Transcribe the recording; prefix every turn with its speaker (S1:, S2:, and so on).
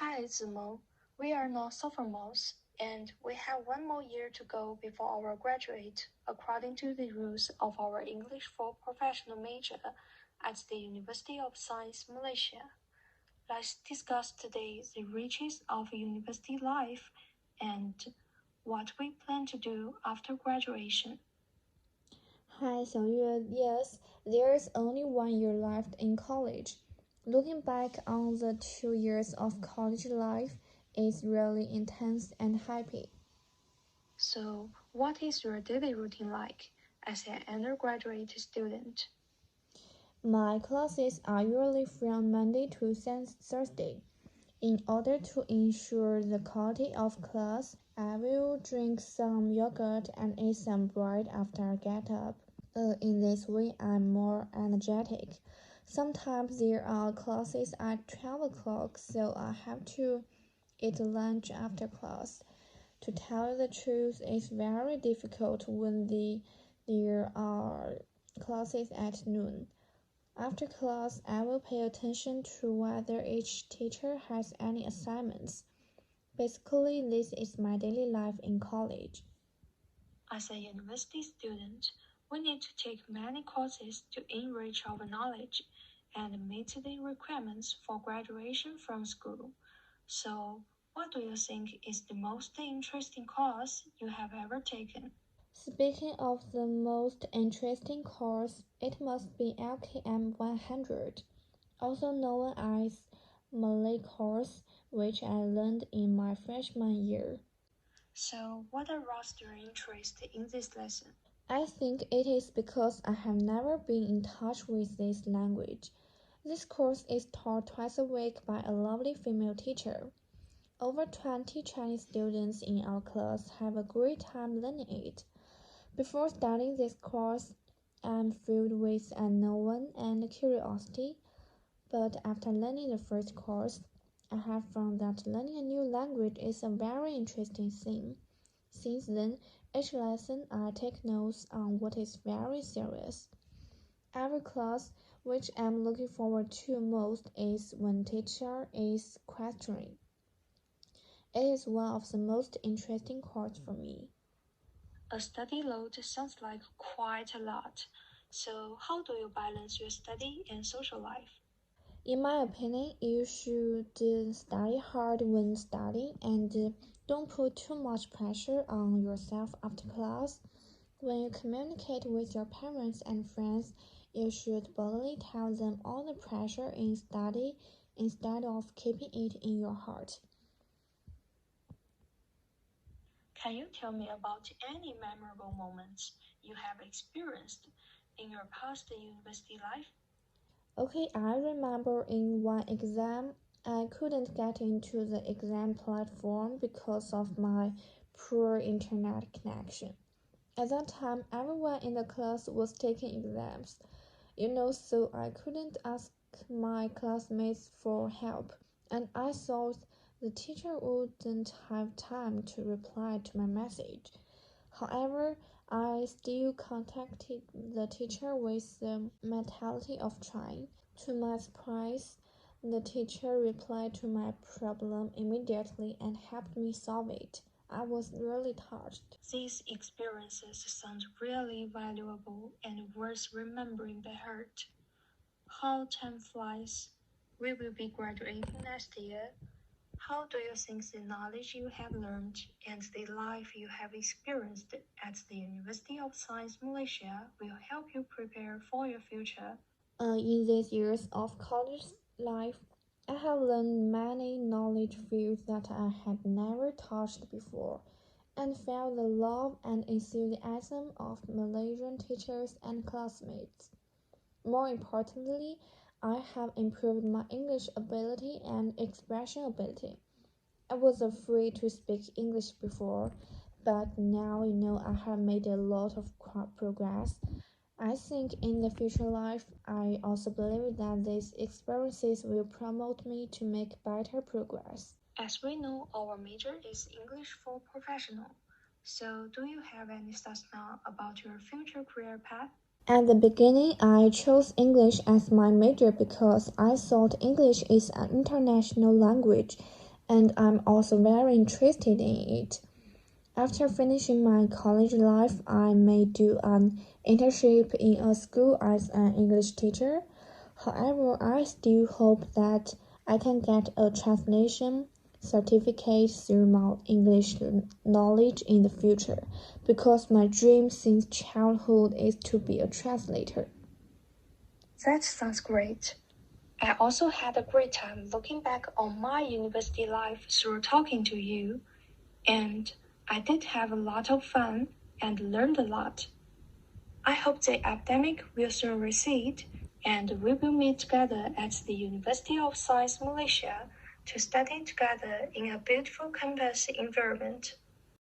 S1: Hi, Zimeng. We are now sophomores, and we have one more year to go before our graduate, according to the rules of our English for Professional major at the University of Science, Malaysia. Let's discuss today the riches of university life and what we plan to do after graduation.
S2: Hi, Xiaoyue. Yes, there's only 1 year left in college. Looking back on the 2 years of college life is really intense and happy.
S1: So, what is your daily routine like as an undergraduate student?
S2: My classes are usually from Monday to Thursday. In order to ensure the quality of class, I will drink some yogurt and eat some bread after I get up. In this way, I'm more energetic. Sometimes there are classes at 12 o'clock, so I have to eat lunch after class. To tell you the truth, it's very difficult when there are classes at noon. After class, I will pay attention to whether each teacher has any assignments. Basically, this is my daily life in college.
S1: As a university student, we need to take many courses to enrich our knowledge and meet the requirements for graduation from school. So, what do you think is the most interesting course you have ever taken?
S2: Speaking of the most interesting course, it must be LKM 100, also known as Malay course, which I learned in my freshman year.
S1: So, what aroused your interest in this lesson?
S2: I think it is because I have never been in touch with this language. This course is taught twice a week by a lovely female teacher. Over 20 Chinese students in our class have a great time learning it. Before starting this course, I'm filled with unknown and curiosity, but after learning the first course, I have found that learning a new language is a very interesting thing. Since then, each lesson I take notes on what is very serious. Every class, which I'm looking forward to most, is when teacher is questioning. It is one of the most interesting courses for me.
S1: A study load sounds like quite a lot. So, how do you balance your study and social life?
S2: In my opinion, you should study hard when studying and don't put too much pressure on yourself after class. When you communicate with your parents and friends, you should boldly tell them all the pressure in study instead of keeping it in your heart.
S1: Can you tell me about any memorable moments you have experienced in your past university life?
S2: Okay, I remember in one exam, I couldn't get into the exam platform because of my poor internet connection. At that time, everyone in the class was taking exams, so I couldn't ask my classmates for help, and I thought the teacher wouldn't have time to reply to my message. However, I still contacted the teacher with the mentality of trying. To my surprise, the teacher replied to my problem immediately and helped me solve it. I was really touched.
S1: These experiences sound really valuable and worth remembering by heart. How time flies. We will be graduating next year. How do you think the knowledge you have learned and the life you have experienced at the University of Science Malaysia will help you prepare for your future?
S2: In these years of college life, I have learned many knowledge fields that I had never touched before, and felt the love and enthusiasm of Malaysian teachers and classmates. More importantly, I have improved my English ability and expression ability. I was afraid to speak English before, but now I have made a lot of progress. I think in the future life, I also believe that these experiences will promote me to make better progress.
S1: As we know, our major is English for Professional. So, do you have any thoughts now about your future career path?
S2: At the beginning, I chose English as my major because I thought English is an international language and I'm also very interested in it. After finishing my college life, I may do an internship in a school as an English teacher. However, I still hope that I can get a translation certificate through my English knowledge in the future, because my dream since childhood is to be a translator.
S1: That sounds great. I also had a great time looking back on my university life through talking to you, and I did have a lot of fun and learned a lot. I hope the epidemic will soon recede and we will meet together at the University of Science Malaysia to study together in a beautiful campus environment.